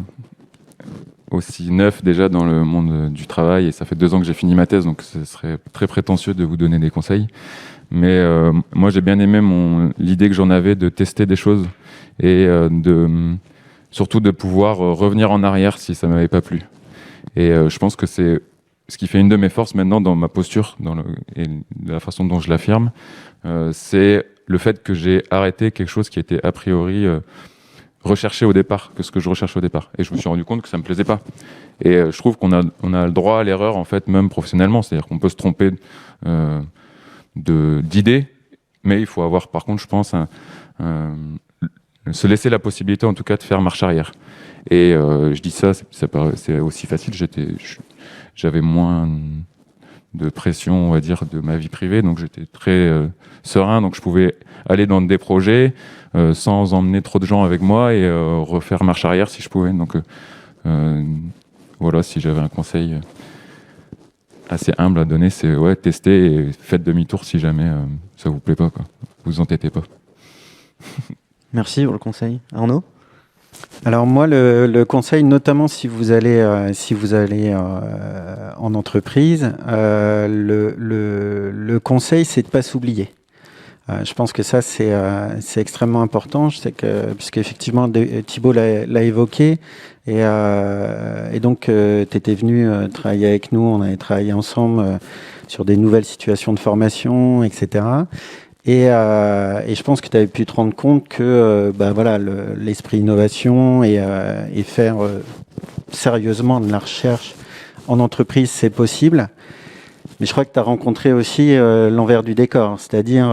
aussi neuf déjà dans le monde du travail, et ça fait 2 ans que j'ai fini ma thèse, donc ce serait très prétentieux de vous donner des conseils. Mais moi, j'ai bien aimé l'idée que j'en avais de tester des choses et surtout de pouvoir revenir en arrière si ça m'avait pas plu. Et je pense que c'est ce qui fait une de mes forces maintenant dans ma posture et de la façon dont je l'affirme, c'est le fait que j'ai arrêté quelque chose qui était a priori recherché au départ, que ce que je recherche au départ. Et je me suis rendu compte que ça me plaisait pas. Et je trouve qu'on a le droit à l'erreur, en fait, même professionnellement. C'est-à-dire qu'on peut se tromper d'idées, mais il faut avoir, par contre, je pense, se laisser la possibilité, en tout cas, de faire marche arrière. Et je dis ça, c'est aussi facile. J'avais moins de pression, on va dire, de ma vie privée. Donc j'étais très serein, donc je pouvais aller dans des projets sans emmener trop de gens avec moi et refaire marche arrière si je pouvais. Donc voilà, si j'avais un conseil assez humble à donner, c'est ouais, tester et faites demi-tour si jamais ça vous plaît pas, quoi. Vous entêtez pas. Merci pour le conseil. Arnaud? Alors moi, le conseil, notamment si vous allez en entreprise, le conseil, c'est de pas s'oublier. Je pense que ça, c'est extrêmement important. Je sais que, puisqu'effectivement, Thibaut l'a évoqué, et donc, tu étais venu travailler avec nous, on avait travaillé ensemble sur des nouvelles situations de formation, etc. Et je pense que tu avais pu te rendre compte que voilà, l'esprit innovation et faire sérieusement de la recherche en entreprise, c'est possible. Mais je crois que tu as rencontré aussi l'envers du décor, c'est-à-dire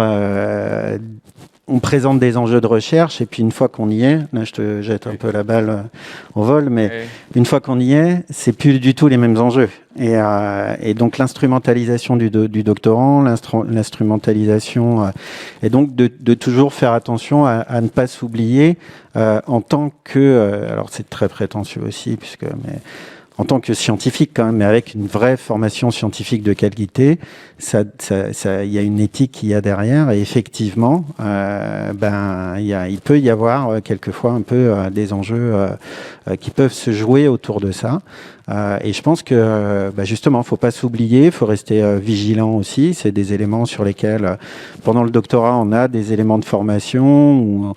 on présente des enjeux de recherche et puis une fois qu'on y est, là je te jette un peu la balle au vol, mais une fois qu'on y est, c'est plus du tout les mêmes enjeux. Et donc l'instrumentalisation du doctorant, l'instrumentalisation, et donc de toujours faire attention à ne pas s'oublier en tant que, alors c'est très prétentieux aussi, mais en tant que scientifique quand même, mais avec une vraie formation scientifique de qualité, il y a une éthique qu'il y a derrière, et effectivement, il peut y avoir quelquefois un peu des enjeux qui peuvent se jouer autour de ça. Et je pense que justement, faut pas s'oublier, faut rester vigilant aussi. C'est des éléments sur lesquels, pendant le doctorat, on a des éléments de formation.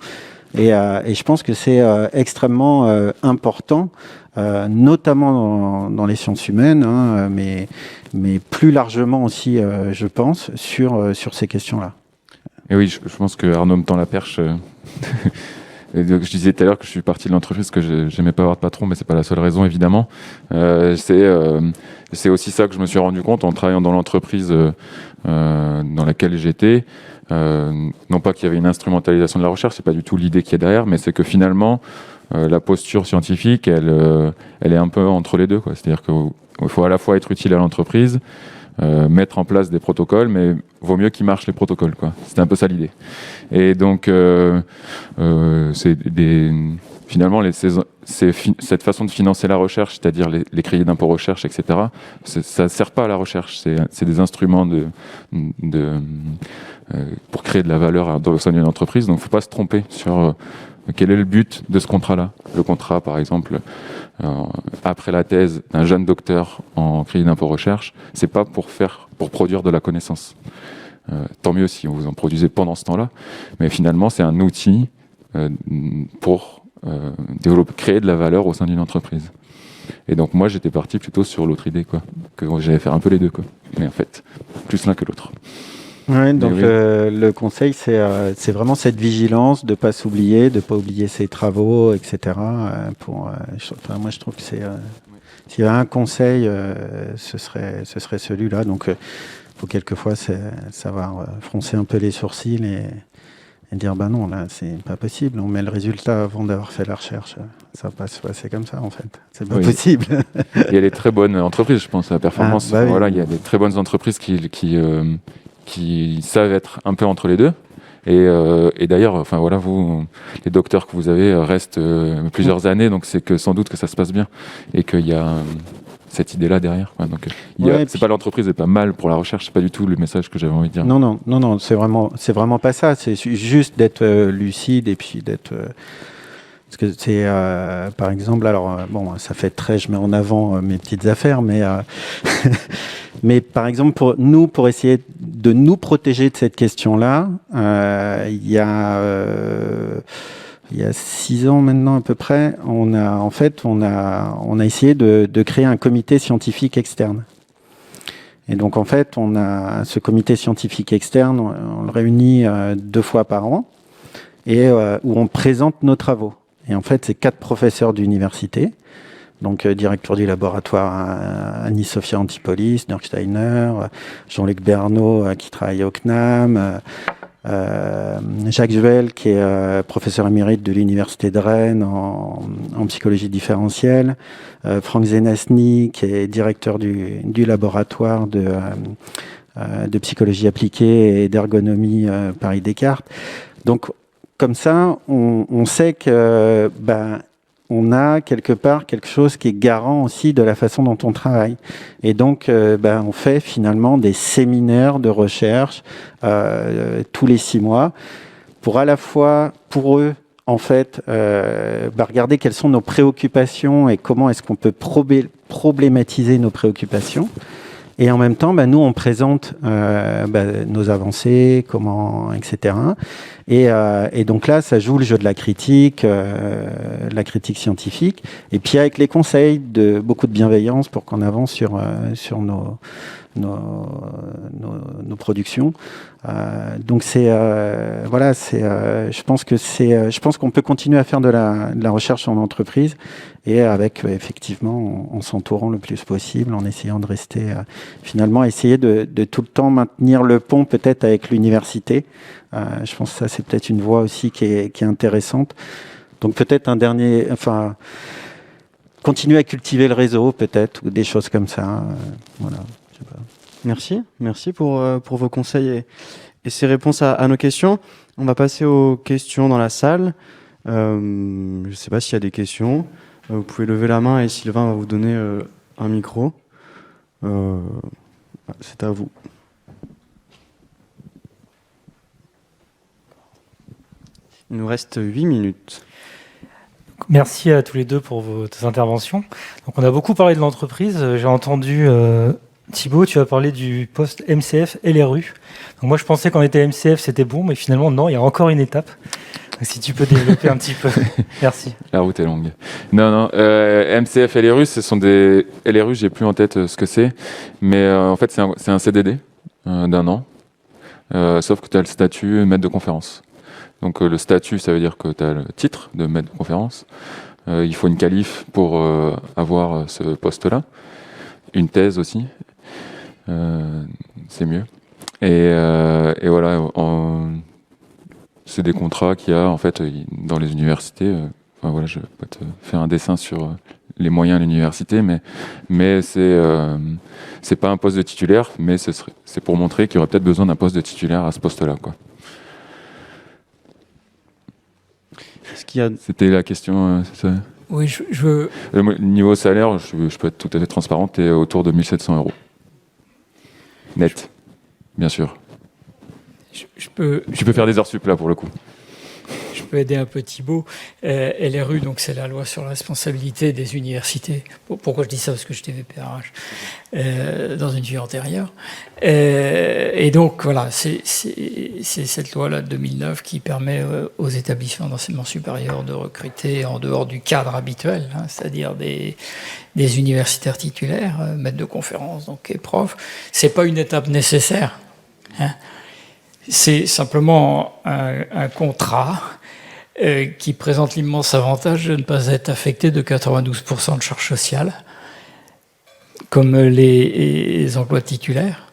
Et je pense que c'est extrêmement important, notamment dans les sciences humaines, hein, mais plus largement aussi, je pense, sur ces questions-là. Et oui, je pense que Arnaud me tend la perche. Et donc, je disais tout à l'heure que je suis parti de l'entreprise, que j'aimais pas avoir de patron, mais c'est pas la seule raison, évidemment. C'est aussi ça que je me suis rendu compte en travaillant dans l'entreprise dans laquelle j'étais. Non pas qu'il y avait une instrumentalisation de la recherche, c'est pas du tout l'idée qui est derrière, mais c'est que finalement la posture scientifique, elle est un peu entre les deux, quoi. C'est-à-dire qu'il faut à la fois être utile à l'entreprise, mettre en place des protocoles, mais vaut mieux qu'ils marchent les protocoles, quoi. C'était un peu ça l'idée. Et donc finalement cette façon de financer la recherche, c'est-à-dire les crédits d'impôt recherche, etc., ça ne sert pas à la recherche. C'est des instruments pour créer de la valeur au sein d'une entreprise. Donc il ne faut pas se tromper sur quel est le but de ce contrat-là. Le contrat, par exemple, après la thèse d'un jeune docteur en crédit d'impôt recherche, c'est pas pour produire de la connaissance. Tant mieux si vous en produisez pendant ce temps-là, mais finalement c'est un outil pour créer de la valeur au sein d'une entreprise. Et donc moi j'étais parti plutôt sur l'autre idée, quoi, que j'allais faire un peu les deux, quoi. Mais en fait, plus l'un que l'autre. Ouais, donc oui. Le conseil, c'est vraiment cette vigilance, de ne pas s'oublier, de ne pas oublier ses travaux, etc. Moi, je trouve que s'il y a un conseil, ce serait celui-là. Donc, faut quelquefois savoir froncer un peu les sourcils et dire, non, là, c'est pas possible. On met le résultat avant d'avoir fait la recherche. Ça passe, c'est comme ça, en fait. C'est pas possible. Il y a des très bonnes entreprises, je pense, à la performance. Voilà, il y a des très bonnes entreprises qui savent être un peu entre les deux. Et d'ailleurs, enfin voilà, vous, les docteurs que vous avez restent plusieurs années, donc c'est que sans doute que ça se passe bien et qu'il y a cette idée-là derrière, quoi. Donc c'est pas l'entreprise n'est pas mal pour la recherche, c'est pas du tout le message que j'avais envie de dire. Non, c'est vraiment pas ça. C'est juste d'être lucide et puis d'être. Parce que c'est, par exemple, alors ça fait très, je mets en avant mes petites affaires, mais mais par exemple pour essayer de nous protéger de cette question-là, il y a 6 ans maintenant à peu près, on a essayé de créer un comité scientifique externe. Et donc en fait, on a ce comité scientifique externe, on le réunit 2 fois par an et où on présente nos travaux. Et en fait, c'est 4 professeurs d'université, donc directeur du laboratoire Annie-Sophia Antipolis, Dirk Steiner, Jean-Luc Bernot qui travaille au CNAM, Jacques Juel, qui est professeur émérite de l'Université de Rennes en psychologie différentielle, Franck Zenasny, qui est directeur du laboratoire de psychologie appliquée et d'ergonomie Paris Descartes. Donc, comme ça, on sait que on a quelque part quelque chose qui est garant aussi de la façon dont on travaille. Et donc, on fait finalement des séminaires de recherche tous les 6 mois pour à la fois, pour eux, en fait, regarder quelles sont nos préoccupations et comment est-ce qu'on peut problématiser nos préoccupations. Et en même temps, nous, on présente nos avancées, etc. Et donc là, ça joue le jeu de la critique scientifique. Et puis avec les conseils, beaucoup de bienveillance pour qu'on avance sur nos productions. Donc je pense qu'on peut continuer à faire de la recherche en entreprise et avec effectivement en s'entourant le plus possible, en essayant de rester finalement essayer de tout le temps maintenir le pont peut-être avec l'université. Je pense que ça c'est peut-être une voie aussi qui est intéressante. Donc peut-être un dernier, continuer à cultiver le réseau peut-être ou des choses comme ça. Voilà. Merci pour vos conseils et ces réponses à nos questions. On va passer aux questions dans la salle. Je ne sais pas s'il y a des questions. Vous pouvez lever la main et Sylvain va vous donner un micro. C'est à vous. Il nous reste 8 minutes. Merci à tous les deux pour vos interventions. Donc, on a beaucoup parlé de l'entreprise. J'ai entendu Thibaut, tu as parlé du poste MCF LRU. Donc moi, je pensais qu'en était MCF, c'était bon, mais finalement, non, il y a encore une étape. Donc, si tu peux développer un petit peu. Merci. La route est longue. Non, MCF LRU, ce sont des... LRU, j'ai plus en tête ce que c'est, mais en fait, c'est un CDD d'1 an, sauf que tu as le statut maître de conférence. Donc le statut, ça veut dire que tu as le titre de maître de conférence. Il faut une qualif pour avoir ce poste-là. Une thèse aussi. C'est mieux. Et voilà, c'est des contrats qu'il y a en fait dans les universités. Voilà, je vais pas te faire un dessin sur les moyens de l'université, mais c'est pas un poste de titulaire, mais c'est pour montrer qu'il y aurait peut-être besoin d'un poste de titulaire à ce poste-là, quoi. C'était la question, c'est ça ? Oui, Le niveau salaire, je peux être tout à fait transparent, tu es autour de 1 700 €. Net, bien sûr. Tu peux faire des heures sup là pour le coup. Je peux aider un peu Thibaut. LRU, donc c'est la loi sur la responsabilité des universités. Pourquoi je dis ça ? Parce que j'étais VPRH dans une vie antérieure. Et donc voilà, c'est cette loi-là de 2009 qui permet aux établissements d'enseignement supérieur de recruter en dehors du cadre habituel, c'est-à-dire des universitaires titulaires, maîtres de conférences donc, et profs. C'est pas une étape nécessaire. C'est simplement un contrat qui présente l'immense avantage de ne pas être affecté de 92% de charges sociales, comme les emplois titulaires,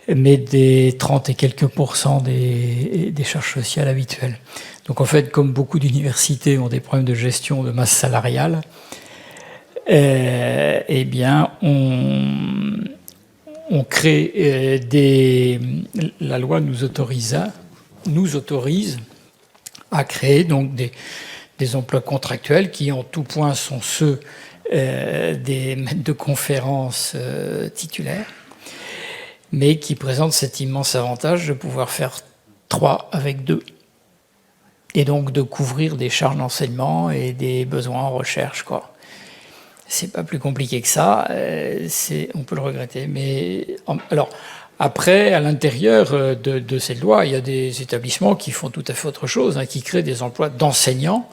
mais des 30 et quelques pourcents des charges sociales habituelles. Donc en fait, comme beaucoup d'universités ont des problèmes de gestion de masse salariale, eh bien, on crée la loi nous autorise à créer donc des emplois contractuels qui en tout point sont ceux des maîtres de conférences titulaires, mais qui présentent cet immense avantage de pouvoir faire 3 avec 2 et donc de couvrir des charges d'enseignement et des besoins en recherche, quoi. C'est pas plus compliqué que ça, on peut le regretter. Mais alors après, à l'intérieur de cette loi, il y a des établissements qui font tout à fait autre chose, qui créent des emplois d'enseignants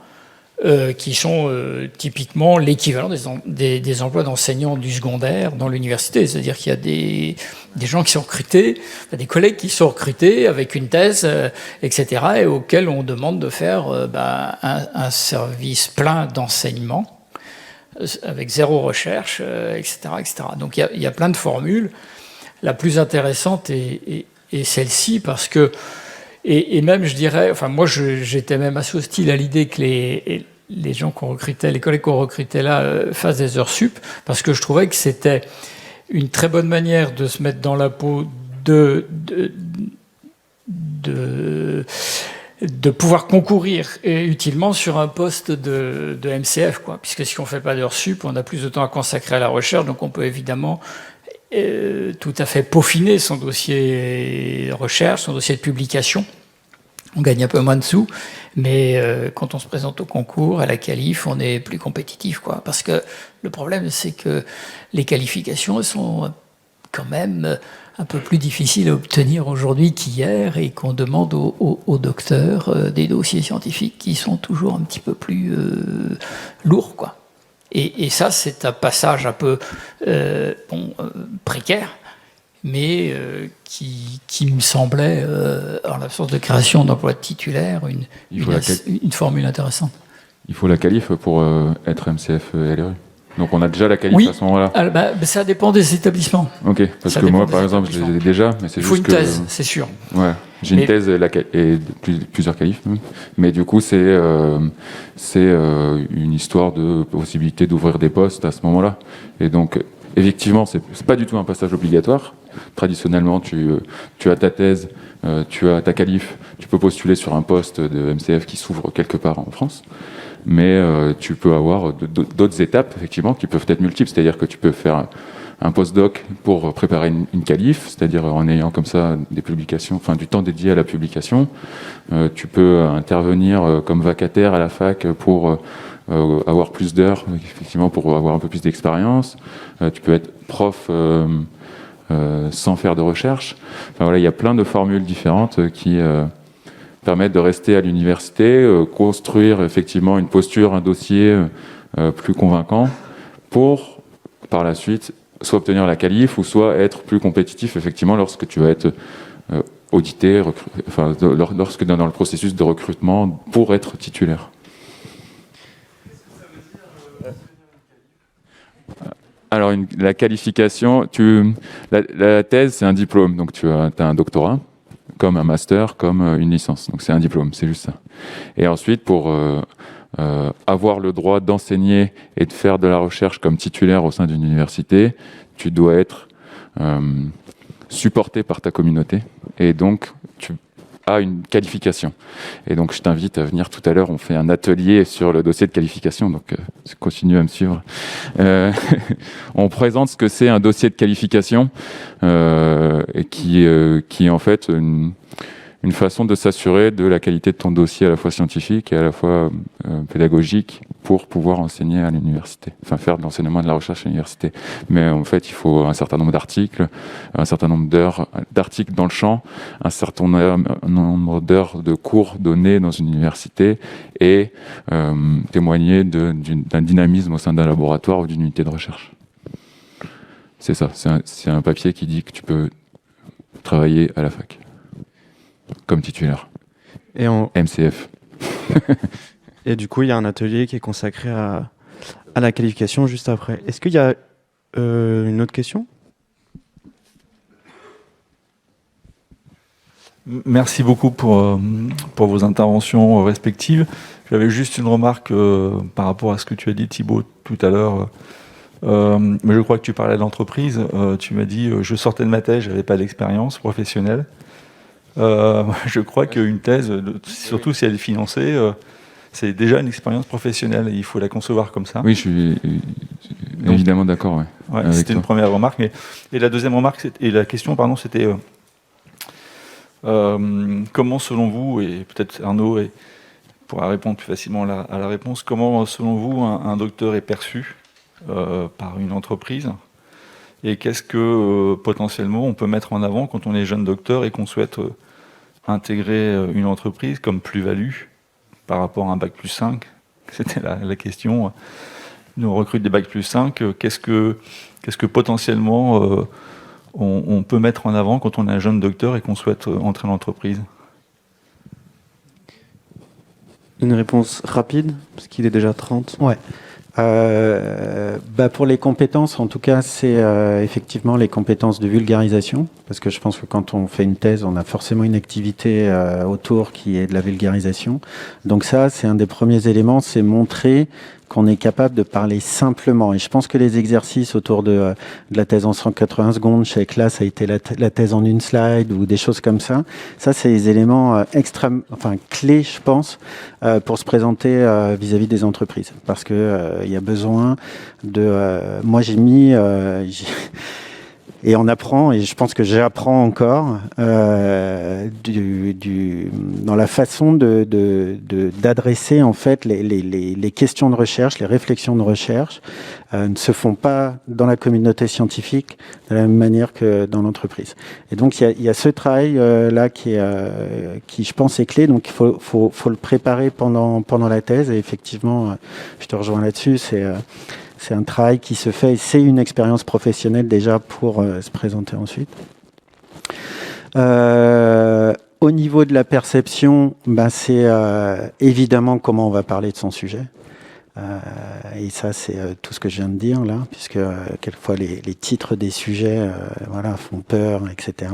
qui sont typiquement l'équivalent des emplois d'enseignants du secondaire dans l'université. C'est-à-dire qu'il y a des gens qui sont recrutés, des collègues qui sont recrutés avec une thèse, etc., et auxquels on demande de faire un service plein d'enseignement avec 0 recherche, etc., etc. Donc il y a plein de formules. La plus intéressante est celle-ci parce que Et même, je dirais, enfin, moi, j'étais même assez hostile à l'idée que les gens qu'on recrutait, les collègues qu'on recrutait là, fassent des heures sup, parce que je trouvais que c'était une très bonne manière de se mettre dans la peau de pouvoir concourir utilement sur un poste de MCF, quoi. Puisque si on ne fait pas d'heures sup, on a plus de temps à consacrer à la recherche, donc on peut évidemment tout à fait peaufiner son dossier de recherche, son dossier de publication. On gagne un peu moins de sous, mais quand on se présente au concours, à la qualif, on est plus compétitif, quoi. Parce que le problème, c'est que les qualifications sont quand même un peu plus difficiles à obtenir aujourd'hui qu'hier, et qu'on demande aux docteurs des dossiers scientifiques qui sont toujours un petit peu plus lourds, quoi. Et ça, c'est un passage un peu précaire, mais qui me semblait, en l'absence de création d'emplois titulaires, une formule intéressante. Il faut la qualif pour être MCF LRU. Donc on a déjà la qualif Oui. à ce moment-là. Alors, ça dépend des établissements. Ok, parce Ça que dépend moi des par exemple je l'ai déjà, mais c'est Il faut juste une thèse, c'est sûr. Ouais, j'ai une thèse et plusieurs qualifs, même. Mais du coup c'est une histoire de possibilité d'ouvrir des postes à ce moment-là. Et donc effectivement c'est pas du tout un passage obligatoire. Traditionnellement tu as ta thèse, tu as ta qualif, tu peux postuler sur un poste de MCF qui s'ouvre quelque part en France. Mais tu peux avoir d'autres étapes, effectivement, qui peuvent être multiples. C'est-à-dire que tu peux faire un postdoc pour préparer une qualif, c'est-à-dire en ayant comme ça des publications, enfin du temps dédié à la publication. Tu peux intervenir comme vacataire à la fac pour avoir plus d'heures, effectivement, pour avoir un peu plus d'expérience. Tu peux être prof sans faire de recherche. Enfin voilà, il y a plein de formules différentes qui permettre de rester à l'université, construire effectivement une posture, un dossier plus convaincant pour, par la suite, soit obtenir la qualif ou soit être plus compétitif effectivement lorsque tu vas être audité, lorsque dans le processus de recrutement pour être titulaire. Alors la qualification, la thèse c'est un diplôme, donc tu as un doctorat, comme un master, comme une licence. Donc c'est un diplôme, c'est juste ça. Et ensuite, pour avoir le droit d'enseigner et de faire de la recherche comme titulaire au sein d'une université, tu dois être supporté par ta communauté. Et donc, tu as une qualification. Et donc, je t'invite à venir tout à l'heure. On fait un atelier sur le dossier de qualification. Donc, continue à me suivre. On présente ce que c'est un dossier de qualification et qui est en fait une façon de s'assurer de la qualité de ton dossier à la fois scientifique et à la fois pédagogique pour pouvoir enseigner à l'université, enfin faire de l'enseignement et de la recherche à l'université. Mais en fait, il faut un certain nombre d'articles, un certain nombre d'heures d'articles dans le champ, un certain nombre d'heures de cours donnés dans une université et témoigner d'un dynamisme au sein d'un laboratoire ou d'une unité de recherche. C'est ça, c'est un papier qui dit que tu peux travailler à la fac comme titulaire. Et MCF. Et du coup, il y a un atelier qui est consacré à la qualification juste après. Est-ce qu'il y a une autre question ? Merci beaucoup pour vos interventions respectives. J'avais juste une remarque par rapport à ce que tu as dit, Thibaut, tout à l'heure. Mais je crois que tu parlais de l'entreprise. Tu m'as dit je sortais de ma thèse, je n'avais pas d'expérience professionnelle. Je crois qu'une thèse, surtout si elle est financée, c'est déjà une expérience professionnelle et il faut la concevoir comme ça. Oui, je suis évidemment d'accord. Ouais, c'était une première remarque. Et la deuxième remarque, et la question, pardon, c'était comment, selon vous, et peut-être Arnaud pourra répondre plus facilement à la réponse, comment, selon vous, un docteur est perçu par une entreprise ? Et qu'est-ce que potentiellement on peut mettre en avant quand on est jeune docteur et qu'on souhaite intégrer une entreprise comme plus-value par rapport à un bac+5 ? C'était la question. Nous on recrute des bac+5. Qu'est-ce que potentiellement on peut mettre en avant quand on est un jeune docteur et qu'on souhaite entrer dans l'entreprise ? Une réponse rapide, parce qu'il est déjà 30. Ouais. Pour les compétences, en tout cas, c'est effectivement les compétences de vulgarisation, parce que je pense que quand on fait une thèse, on a forcément une activité autour qui est de la vulgarisation. Donc ça, c'est un des premiers éléments, c'est montrer qu'on est capable de parler simplement. Et je pense que les exercices autour de la thèse en 180 secondes, je sais que là, ça a été la thèse en une slide ou des choses comme ça. Ça, c'est des éléments clés, je pense, pour se présenter vis-à-vis des entreprises. Parce que il y a besoin de... moi, j'ai mis... et on apprend, et je pense que j'apprends encore, dans la façon d'adresser en fait les questions de recherche, les réflexions de recherche, ne se font pas dans la communauté scientifique de la même manière que dans l'entreprise. Et donc il y a ce travail là qui je pense est clé. Donc il faut le préparer pendant la thèse. Et effectivement, je te rejoins là-dessus. C'est un travail qui se fait, c'est une expérience professionnelle déjà pour se présenter ensuite. Au niveau de la perception, c'est évidemment comment on va parler de son sujet. Et ça, c'est tout ce que je viens de dire là, puisque quelquefois les titres des sujets font peur, etc.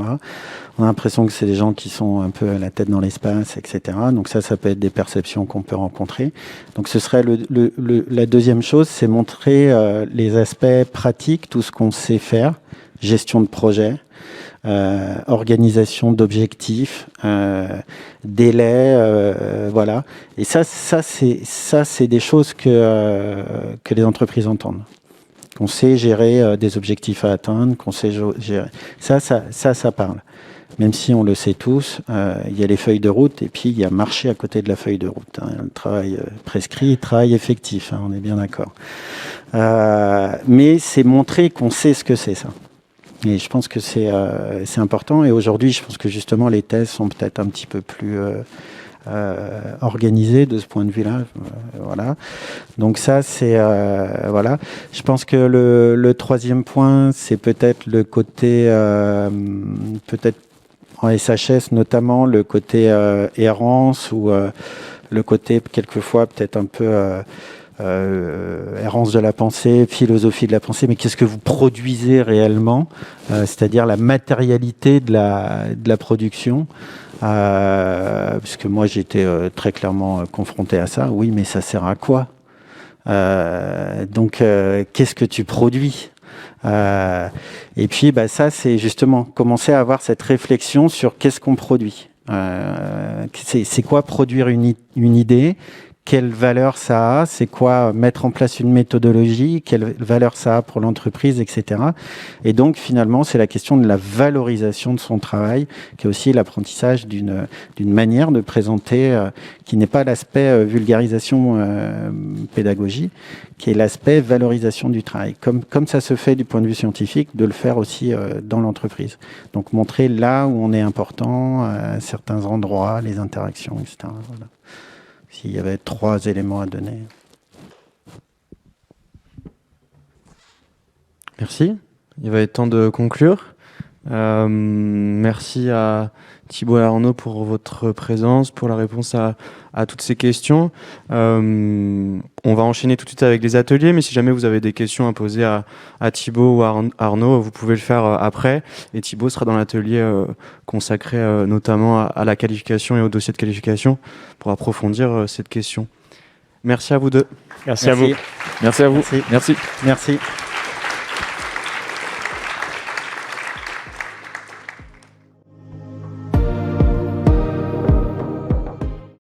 On a l'impression que c'est des gens qui sont un peu la tête dans l'espace, etc. Donc ça peut être des perceptions qu'on peut rencontrer. Donc ce serait la deuxième chose, c'est montrer les aspects pratiques, tout ce qu'on sait faire, gestion de projet, organisation d'objectifs, délais, voilà. Et ça c'est des choses que les entreprises entendent. Qu'on sait gérer des objectifs à atteindre, qu'on sait gérer. Ça parle. Même si on le sait tous, il y a les feuilles de route et puis il y a marcher à côté de la feuille de route. Le travail prescrit, travail effectif, on est bien d'accord. Mais c'est montrer qu'on sait ce que c'est ça. Et je pense que c'est important. Et aujourd'hui, je pense que justement, les thèses sont peut-être un petit peu plus organisées de ce point de vue-là. Voilà. Donc ça, c'est... voilà. Je pense que le troisième point, c'est peut-être le côté... peut-être en SHS, notamment, le côté errance ou le côté, quelquefois, peut-être un peu... errance de la pensée, philosophie de la pensée, mais qu'est-ce que vous produisez réellement, c'est-à-dire la matérialité de la production, puisque moi j'étais très clairement confronté à ça. Oui, mais ça sert à quoi? Donc qu'est-ce que tu produis? Et puis ça, c'est justement commencer à avoir cette réflexion sur qu'est-ce qu'on produit. C'est quoi produire une idée? Quelle valeur ça a, c'est quoi mettre en place une méthodologie, quelle valeur ça a pour l'entreprise, etc. Et donc, finalement, c'est la question de la valorisation de son travail, qui est aussi l'apprentissage d'une manière de présenter, qui n'est pas l'aspect vulgarisation pédagogie, qui est l'aspect valorisation du travail. Comme ça se fait du point de vue scientifique, de le faire aussi dans l'entreprise. Donc, montrer là où on est important, certains endroits, les interactions, etc. Voilà. S'il y avait 3 éléments à donner. Merci. Il va être temps de conclure. Merci à Thibaut et Arnaud pour votre présence, pour la réponse à toutes ces questions. On va enchaîner tout de suite avec les ateliers, mais si jamais vous avez des questions à poser à Thibaut ou à Arnaud, vous pouvez le faire après. Et Thibaut sera dans l'atelier consacré notamment à la qualification et au dossier de qualification pour approfondir cette question. Merci à vous deux. Merci à vous. Merci à vous. Merci. Merci. Merci.